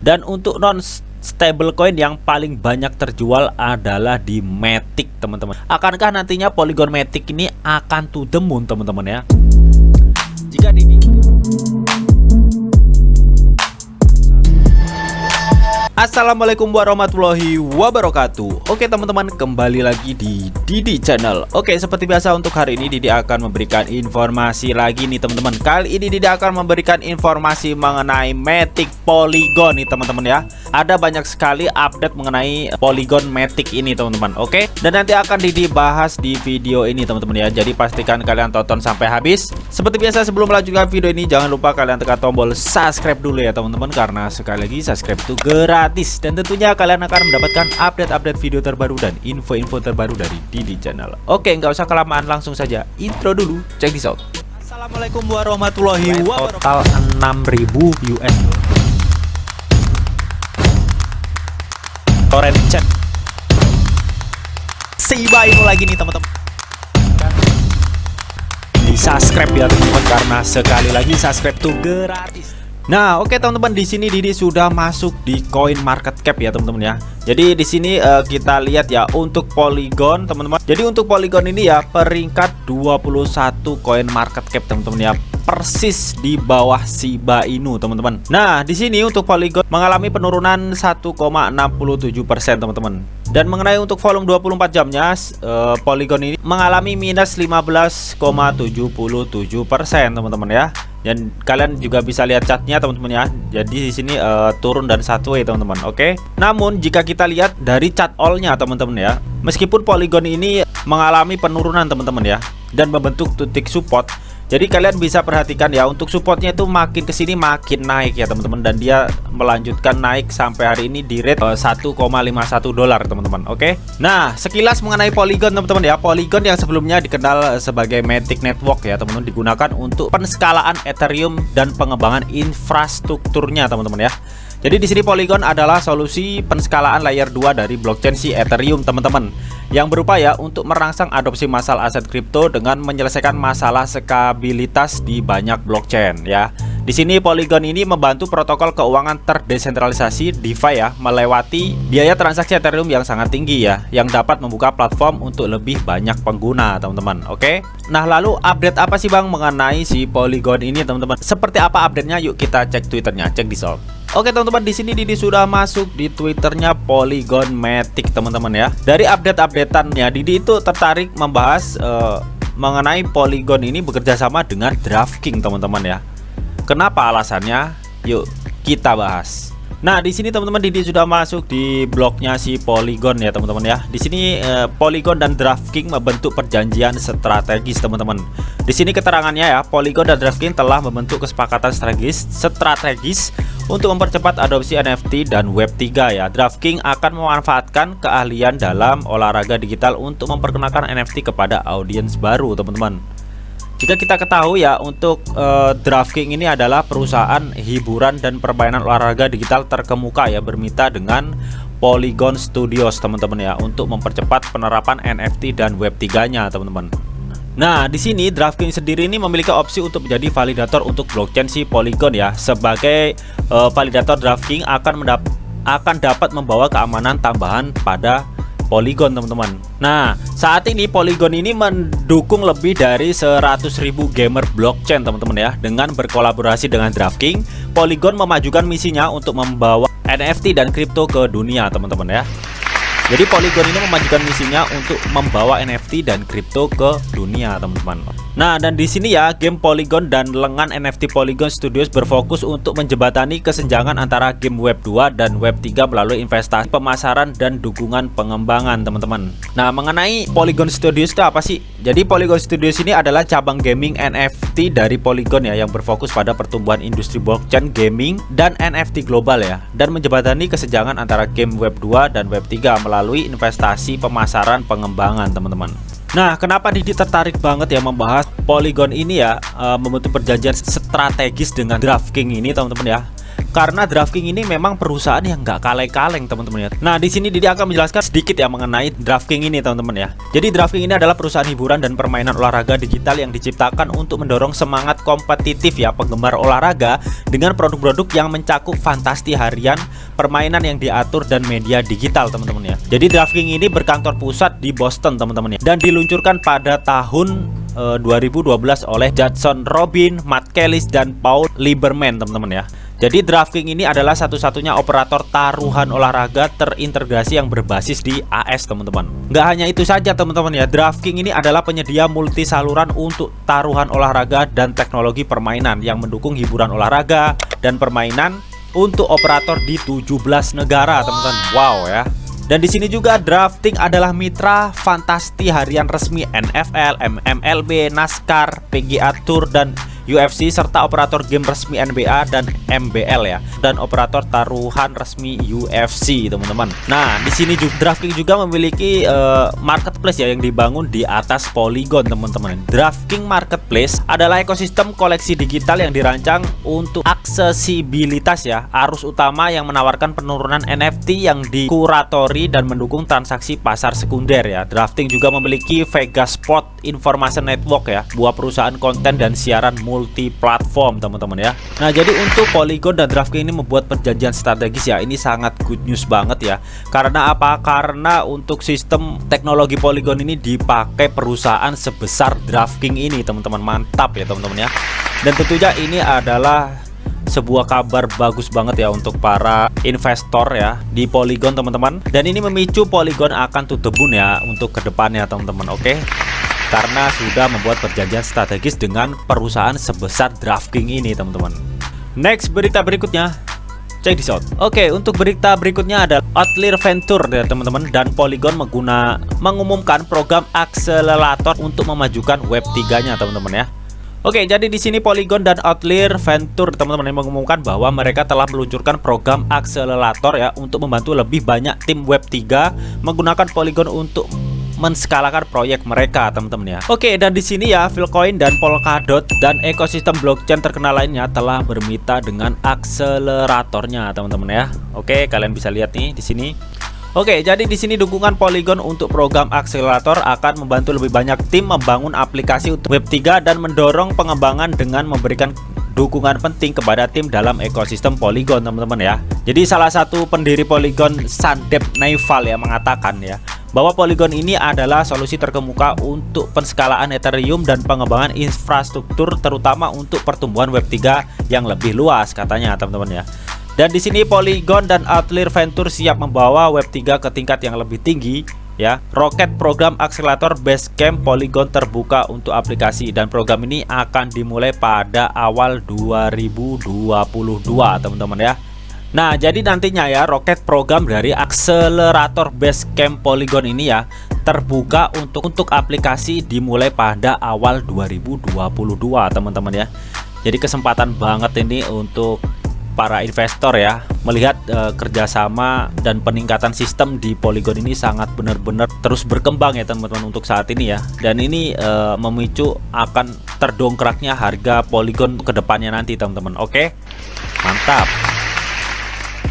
Dan untuk non stablecoin yang paling banyak terjual adalah di Matic, teman-teman. Akankah nantinya Polygon Matic ini akan to the moon, teman-teman ya? Jika di Assalamualaikum warahmatullahi wabarakatuh. Oke teman-teman, kembali lagi di Didi Channel. Oke, seperti biasa untuk hari ini Didi akan memberikan informasi lagi nih teman-teman. Kali ini Didi akan memberikan informasi mengenai Matic Polygon nih teman-teman ya. Ada banyak sekali update mengenai Polygon Matic ini teman-teman. Oke, dan nanti akan Didi bahas di video ini teman-teman ya. Jadi pastikan kalian tonton sampai habis. Seperti biasa sebelum melanjutkan video ini, jangan lupa kalian tekan tombol subscribe dulu ya teman-teman, karena sekali lagi subscribe itu gratis. Dan tentunya kalian akan mendapatkan update-update video terbaru dan info-info terbaru dari Didi Channel. Oke, nggak usah kelamaan, langsung saja intro dulu. Check this out. Assalamualaikum warahmatullahi wabarakatuh. Total 6.000 US. Torrent chat. Shiba Inu lagi nih teman-teman. Di subscribe ya teman-teman, karena sekali lagi subscribe tuh gratis. Nah, oke teman-teman, di sini Didi sudah masuk di Coin Market Cap ya teman-teman ya. Jadi di sini kita lihat ya untuk Polygon teman-teman. Jadi untuk Polygon ini ya peringkat 21 Coin Market Cap teman-teman ya. Persis di bawah Shiba Inu teman-teman. Nah, di sini untuk Polygon mengalami penurunan 1,67% teman-teman. Dan mengenai untuk volume 24 jamnya, Polygon ini mengalami minus 15,77% teman-teman ya. Dan kalian juga bisa lihat chartnya teman-teman ya. Jadi di sini turun dan sideways teman-teman. Oke. Namun jika kita lihat dari chart all-nya teman-teman ya, meskipun Polygon ini mengalami penurunan teman-teman ya, dan membentuk titik support. Jadi kalian bisa perhatikan ya, untuk supportnya itu makin kesini makin naik ya teman-teman, dan dia melanjutkan naik sampai hari ini di rate 1,51 dolar teman-teman. Oke. Nah, sekilas mengenai Polygon teman-teman ya. Polygon yang sebelumnya dikenal sebagai Matic Network ya teman-teman, digunakan untuk penskalaan Ethereum dan pengembangan infrastrukturnya teman-teman ya. Jadi di sini Polygon adalah solusi penskalaan layer 2 dari blockchain si Ethereum teman-teman, yang berupaya untuk merangsang adopsi massal aset kripto dengan menyelesaikan masalah skabilitas di banyak blockchain ya. Di sini Polygon ini membantu protokol keuangan terdesentralisasi DeFi ya, melewati biaya transaksi Ethereum yang sangat tinggi ya, yang dapat membuka platform untuk lebih banyak pengguna teman-teman. Oke. Nah, lalu update apa sih Bang mengenai si Polygon ini teman-teman? Seperti apa update-nya? Yuk kita cek Twitternya, cek this out. Oke teman-teman, di sini Didi sudah masuk di Twitternya Polygon Matic teman-teman ya. Dari update-updateannya, Didi itu tertarik membahas mengenai Polygon ini bekerja sama dengan DraftKings teman-teman ya. Kenapa alasannya? Yuk kita bahas. Nah, di sini teman-teman Didi sudah masuk di blognya si Polygon ya teman-teman ya. Di sini Polygon dan DraftKings membentuk perjanjian strategis teman-teman. Di sini keterangannya ya, Polygon dan DraftKings telah membentuk kesepakatan strategis untuk mempercepat adopsi NFT dan Web3 ya. DraftKings akan memanfaatkan keahlian dalam olahraga digital untuk memperkenalkan NFT kepada audiens baru teman-teman. Jika kita ketahui ya, untuk DraftKings ini adalah perusahaan hiburan dan permainan olahraga digital terkemuka ya, bermitra dengan Polygon Studios teman-teman ya, untuk mempercepat penerapan NFT dan Web3-nya teman-teman. Nah, di sini DraftKings sendiri ini memiliki opsi untuk menjadi validator untuk blockchain si Polygon ya. Sebagai validator, DraftKings akan dapat membawa keamanan tambahan pada Polygon teman-teman. Nah, saat ini Polygon ini mendukung lebih dari 100.000 gamer blockchain teman-teman ya. Dengan berkolaborasi dengan DraftKings, Polygon memajukan misinya untuk membawa NFT dan kripto ke dunia teman-teman ya. Jadi Polygon ini memajukan misinya untuk membawa NFT dan kripto ke dunia teman-teman. Nah, dan di sini ya, game Polygon dan lengan NFT Polygon Studios berfokus untuk menjembatani kesenjangan antara game Web 2 dan Web 3 melalui investasi, pemasaran, dan dukungan pengembangan teman-teman. Nah, mengenai Polygon Studios itu apa sih? Jadi Polygon Studios ini adalah cabang gaming NFT dari Polygon ya, yang berfokus pada pertumbuhan industri blockchain, gaming, dan NFT global ya, dan menjembatani kesenjangan antara game Web 2 dan Web 3 melalui investasi, pemasaran, pengembangan teman-teman. Nah, kenapa Didi tertarik banget ya membahas Polygon ini ya, membentuk perjanjian strategis dengan DraftKings ini teman-teman ya. karena DraftKings ini memang perusahaan yang nggak kaleng-kaleng teman-teman ya. Nah di sini Didi akan menjelaskan sedikit ya mengenai DraftKings ini teman-teman ya. Jadi DraftKings ini adalah perusahaan hiburan dan permainan olahraga digital yang diciptakan untuk mendorong semangat kompetitif ya penggemar olahraga dengan produk-produk yang mencakup fantasi harian, permainan yang diatur dan media digital teman-teman ya. Jadi DraftKings ini berkantor pusat di Boston teman-teman ya, dan diluncurkan pada tahun 2012 oleh Judson Robin, Matt Kellis, dan Paul Lieberman teman-teman ya. Jadi DraftKings ini adalah satu-satunya operator taruhan olahraga terintegrasi yang berbasis di AS teman-teman. Nggak hanya itu saja teman-teman ya, DraftKings ini adalah penyedia multi saluran untuk taruhan olahraga dan teknologi permainan yang mendukung hiburan olahraga dan permainan untuk operator di 17 negara teman-teman. Wow ya. Dan di sini juga DraftKings adalah mitra fantasi harian resmi NFL, MLB, NASCAR, PGA Tour, dan UFC, serta operator game resmi NBA dan MBL ya, dan operator taruhan resmi UFC teman-teman. Nah di sini juga DraftKings juga memiliki marketplace ya yang dibangun di atas Polygon teman-teman. DraftKings Marketplace adalah ekosistem koleksi digital yang dirancang untuk aksesibilitas ya, arus utama yang menawarkan penurunan NFT yang dikuratori dan mendukung transaksi pasar sekunder ya. DraftKings juga memiliki Vegas Sport Information Network ya, sebuah perusahaan konten dan siaran multi platform teman-teman ya. Nah jadi untuk Polygon dan DraftKings ini membuat perjanjian strategis ya, ini sangat good news banget ya. Karena apa? Karena untuk sistem teknologi Polygon ini dipakai perusahaan sebesar DraftKings ini teman-teman. Mantap ya teman-teman ya. Dan tentunya ini adalah sebuah kabar bagus banget ya untuk para investor ya di Polygon teman-teman. Dan ini memicu Polygon akan to the moon ya untuk kedepannya teman-teman. Oke, karena sudah membuat perjanjian strategis dengan perusahaan sebesar DraftKings ini teman-teman. Next, berita berikutnya, check this out. Oke, untuk berita berikutnya ada Outlier Venture ya teman-teman, dan Polygon mengumumkan program akselerator untuk memajukan Web 3-nya teman-teman ya. Oke, jadi di sini Polygon dan Outlier Venture teman-teman mengumumkan bahwa mereka telah meluncurkan program akselerator ya untuk membantu lebih banyak tim Web 3 menggunakan Polygon untuk menskalakan proyek mereka teman-teman ya. Oke, dan di sini ya Filecoin dan Polkadot dan ekosistem blockchain terkenal lainnya telah bermitra dengan akseleratornya teman-teman ya. Oke, kalian bisa lihat nih di sini. Oke, jadi di sini dukungan Polygon untuk program akselerator akan membantu lebih banyak tim membangun aplikasi untuk Web 3 dan mendorong pengembangan dengan memberikan dukungan penting kepada tim dalam ekosistem Polygon teman-teman ya. Jadi salah satu pendiri Polygon, Sandeep Naval ya, mengatakan ya bahwa Polygon ini adalah solusi terkemuka untuk penskalaan Ethereum dan pengembangan infrastruktur terutama untuk pertumbuhan Web 3 yang lebih luas katanya teman-teman ya. Dan di sini Polygon dan Outlier Venture siap membawa Web 3 ke tingkat yang lebih tinggi ya. Roket program akselerator Basecamp Polygon terbuka untuk aplikasi, dan program ini akan dimulai pada awal 2022 teman-teman ya. Nah jadi nantinya ya roket program dari akselerator Basecamp Polygon ini ya terbuka untuk aplikasi dimulai pada awal 2022 teman-teman ya. Jadi kesempatan banget ini untuk para investor ya melihat kerjasama dan peningkatan sistem di Polygon ini sangat benar-benar terus berkembang ya teman-teman untuk saat ini ya. Dan ini memicu akan terdongkraknya harga Polygon ke depannya nanti teman-teman. Oke, mantap.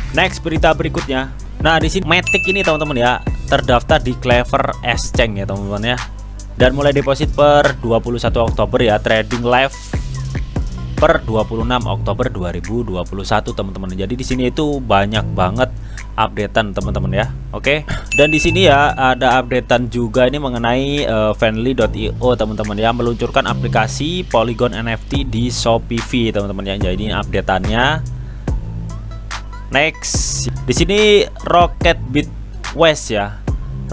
Next, berita berikutnya. Nah di sini Matic ini teman-teman ya terdaftar di Clever Exchange ya teman-teman ya, dan mulai deposit per 21 Oktober ya, trading live per 26 Oktober 2021 teman-teman. Jadi di sini itu banyak banget updatean teman-teman ya. Oke. Dan di sini ya ada updatean juga ini mengenai Fanly.io teman-teman ya, meluncurkan aplikasi Polygon NFT di Shopify teman-teman ya. Jadi ini updateannya. Next, di sini Rocket Bitwest ya.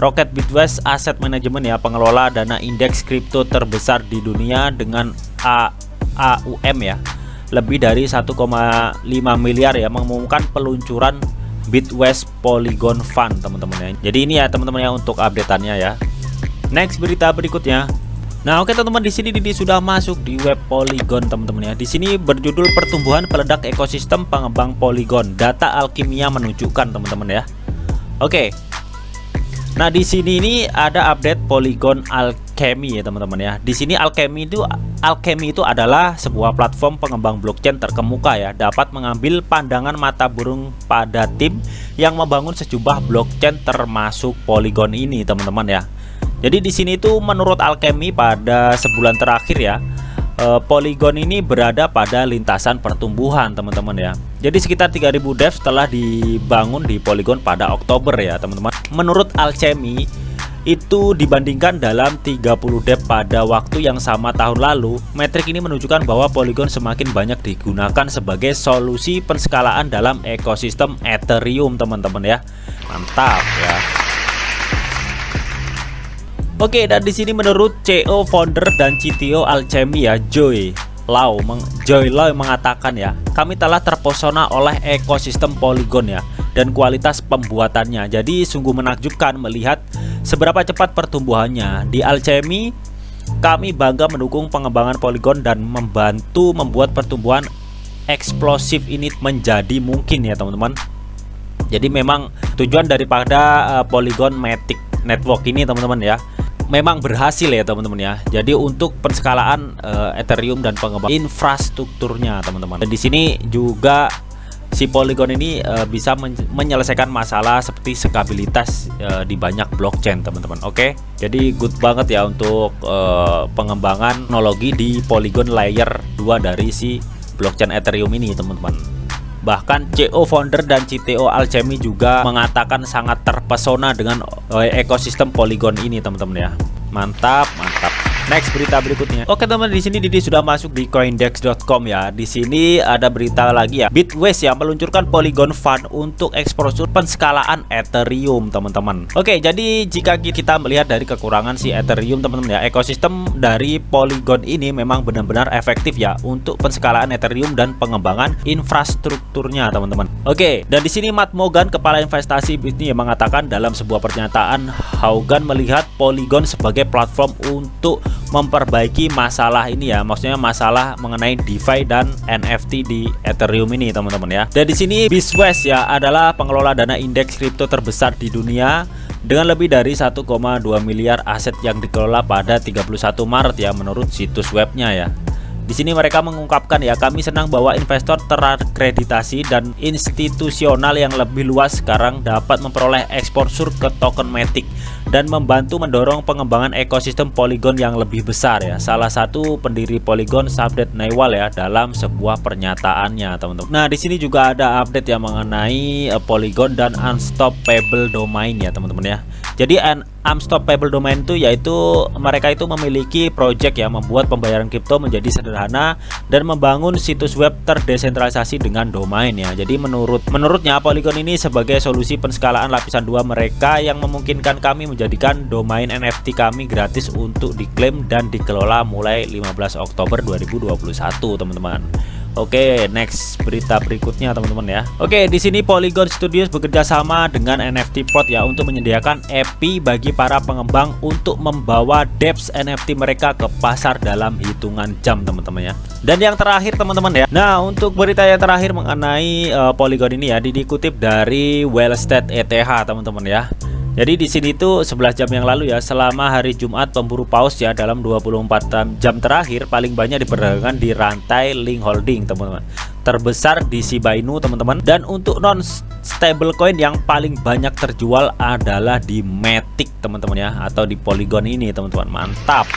Rocket Bitwest Asset Management ya, pengelola dana indeks kripto terbesar di dunia dengan AUM ya lebih dari 1,5 miliar ya, mengumumkan peluncuran Bitwest Polygon Fund teman-teman ya. Jadi ini ya teman-teman ya untuk updateannya ya. Next, berita berikutnya. Nah oke teman-teman, di sini Didi sudah masuk di web Polygon teman-teman ya. Di sini berjudul pertumbuhan peledak ekosistem pengembang Polygon. Data alkimia menunjukkan teman-teman ya. Oke. Nah di sini ini ada update Polygon Alchemy ya teman-teman ya. Di sini Alchemy itu adalah sebuah platform pengembang blockchain terkemuka ya, dapat mengambil pandangan mata burung pada tim yang membangun sejumlah blockchain termasuk Polygon ini teman-teman ya. Jadi di sini tuh menurut Alchemy pada sebulan terakhir ya, Polygon ini berada pada lintasan pertumbuhan teman-teman ya. Jadi sekitar 3000 devs telah dibangun di Polygon pada Oktober ya teman-teman. Menurut Alchemy itu dibandingkan dalam 30 dev pada waktu yang sama tahun lalu, metrik ini menunjukkan bahwa Polygon semakin banyak digunakan sebagai solusi penskalaan dalam ekosistem Ethereum teman-teman ya. Mantap ya. Oke, dan di sini menurut CEO, founder dan CTO Alchemy ya, Joy Lau mengatakan ya, kami telah terpesona oleh ekosistem Polygon ya dan kualitas pembuatannya. Jadi sungguh menakjubkan melihat seberapa cepat pertumbuhannya. Di Alchemy, kami bangga mendukung pengembangan Polygon dan membantu membuat pertumbuhan eksplosif ini menjadi mungkin ya teman-teman. Jadi memang tujuan daripada Polygon Matic Network ini teman-teman ya, memang berhasil ya teman-teman ya. Jadi untuk penskalaan Ethereum dan pengembangan infrastrukturnya teman-teman. Dan di sini juga si Polygon ini bisa menyelesaikan masalah seperti skabilitas di banyak blockchain teman-teman. Oke, jadi good banget ya untuk pengembangan teknologi di Polygon layer 2 dari si blockchain Ethereum ini teman-teman. Bahkan CEO, founder dan CTO Alchemy juga mengatakan sangat terpesona dengan ekosistem Polygon ini teman-teman ya. Mantap, mantap. Next, berita berikutnya. Oke teman, di sini Didi sudah masuk di coindex.com ya. Di sini ada berita lagi ya. Bitwise yang meluncurkan Polygon Fund untuk eksplorasi penskalaan Ethereum teman-teman. Oke, jadi jika kita melihat dari kekurangan si Ethereum teman-teman ya, ekosistem dari Polygon ini memang benar-benar efektif ya untuk penskalaan Ethereum dan pengembangan infrastrukturnya teman-teman. Oke, dan di sini Matt Mogan, kepala investasi Bitcoin, yang mengatakan dalam sebuah pernyataan, Haugan melihat Polygon sebagai platform untuk memperbaiki masalah ini ya, maksudnya masalah mengenai DeFi dan NFT di Ethereum ini teman-teman ya. Dan di sini Bitwise ya adalah pengelola dana indeks kripto terbesar di dunia dengan lebih dari 1,2 miliar aset yang dikelola pada 31 Maret ya menurut situs webnya ya. Di sini mereka mengungkapkan ya, kami senang bahwa investor terakreditasi dan institusional yang lebih luas sekarang dapat memperoleh exposure ke token Matic dan membantu mendorong pengembangan ekosistem Polygon yang lebih besar ya. Salah satu pendiri Polygon, Sabdet Naiwal ya, dalam sebuah pernyataannya teman-teman. Nah, di sini juga ada update yang mengenai Polygon dan Unstoppable Domain ya teman-teman ya. Jadi Unstoppable Domain itu yaitu mereka itu memiliki project ya, membuat pembayaran kripto menjadi sederhana dan membangun situs web terdesentralisasi dengan domain ya. Jadi menurutnya Polygon ini sebagai solusi penskalaan lapisan 2 mereka yang memungkinkan kami menjadikan domain NFT kami gratis untuk diklaim dan dikelola mulai 15 Oktober 2021 teman-teman. Oke, next berita berikutnya teman-teman ya. Oke, di sini Polygon Studios bekerja sama dengan NFT Plot ya untuk menyediakan API bagi para pengembang untuk membawa dApps NFT mereka ke pasar dalam hitungan jam teman-teman ya. Dan yang terakhir teman-teman ya. Nah, untuk berita yang terakhir mengenai Polygon ini ya, dikutip dari Wellstat ETH teman-teman ya. Jadi di sini tuh 11 jam yang lalu ya, selama hari Jumat pemburu paus ya, dalam 24 jam terakhir paling banyak diperdagangkan di rantai link holding teman-teman, terbesar di Shiba Inu teman-teman. Dan untuk non stable coin yang paling banyak terjual adalah di Matic teman-teman ya, atau di Polygon ini teman-teman. Mantap.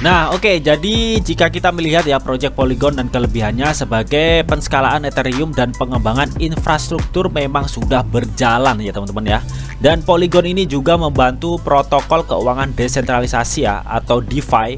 Nah, oke, jadi jika kita melihat ya project Polygon dan kelebihannya sebagai penskalaan Ethereum dan pengembangan infrastruktur memang sudah berjalan ya teman-teman ya. Dan Polygon ini juga membantu protokol keuangan desentralisasi ya, atau DeFi,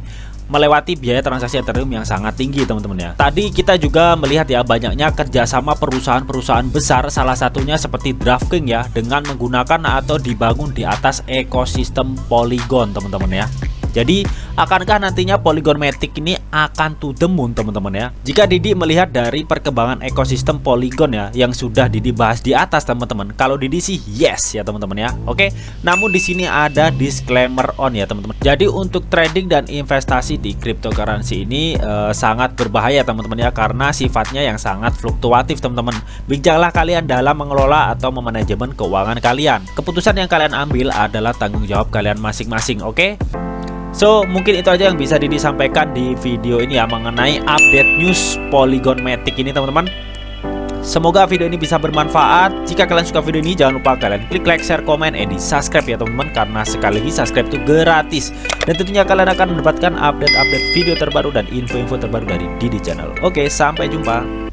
melewati biaya transaksi Ethereum yang sangat tinggi teman-teman ya. Tadi kita juga melihat ya banyaknya kerjasama perusahaan-perusahaan besar, salah satunya seperti DraftKings ya, dengan menggunakan atau dibangun di atas ekosistem Polygon teman-teman ya. Jadi akankah nantinya Polygon Matic ini akan to the moon teman-teman ya? Jika Didi melihat dari perkembangan ekosistem Polygon ya yang sudah Didi bahas di atas teman-teman, kalau Didi sih yes ya teman-teman ya. Oke, namun di sini ada disclaimer on ya teman-teman. Jadi untuk trading dan investasi di cryptocurrency ini sangat berbahaya teman-teman ya, karena sifatnya yang sangat fluktuatif teman-teman. Bijaklah kalian dalam mengelola atau memanajemen keuangan kalian. Keputusan yang kalian ambil adalah tanggung jawab kalian masing-masing. Oke? So mungkin itu aja yang bisa Didi sampaikan di video ini ya, mengenai update news Polygon Matic ini teman-teman. Semoga video ini bisa bermanfaat. Jika kalian suka video ini, jangan lupa kalian klik like, share, komen, and di subscribe ya teman-teman, karena sekali lagi subscribe itu gratis. Dan tentunya kalian akan mendapatkan update-update video terbaru dan info-info terbaru dari Didi Channel. Oke, sampai jumpa.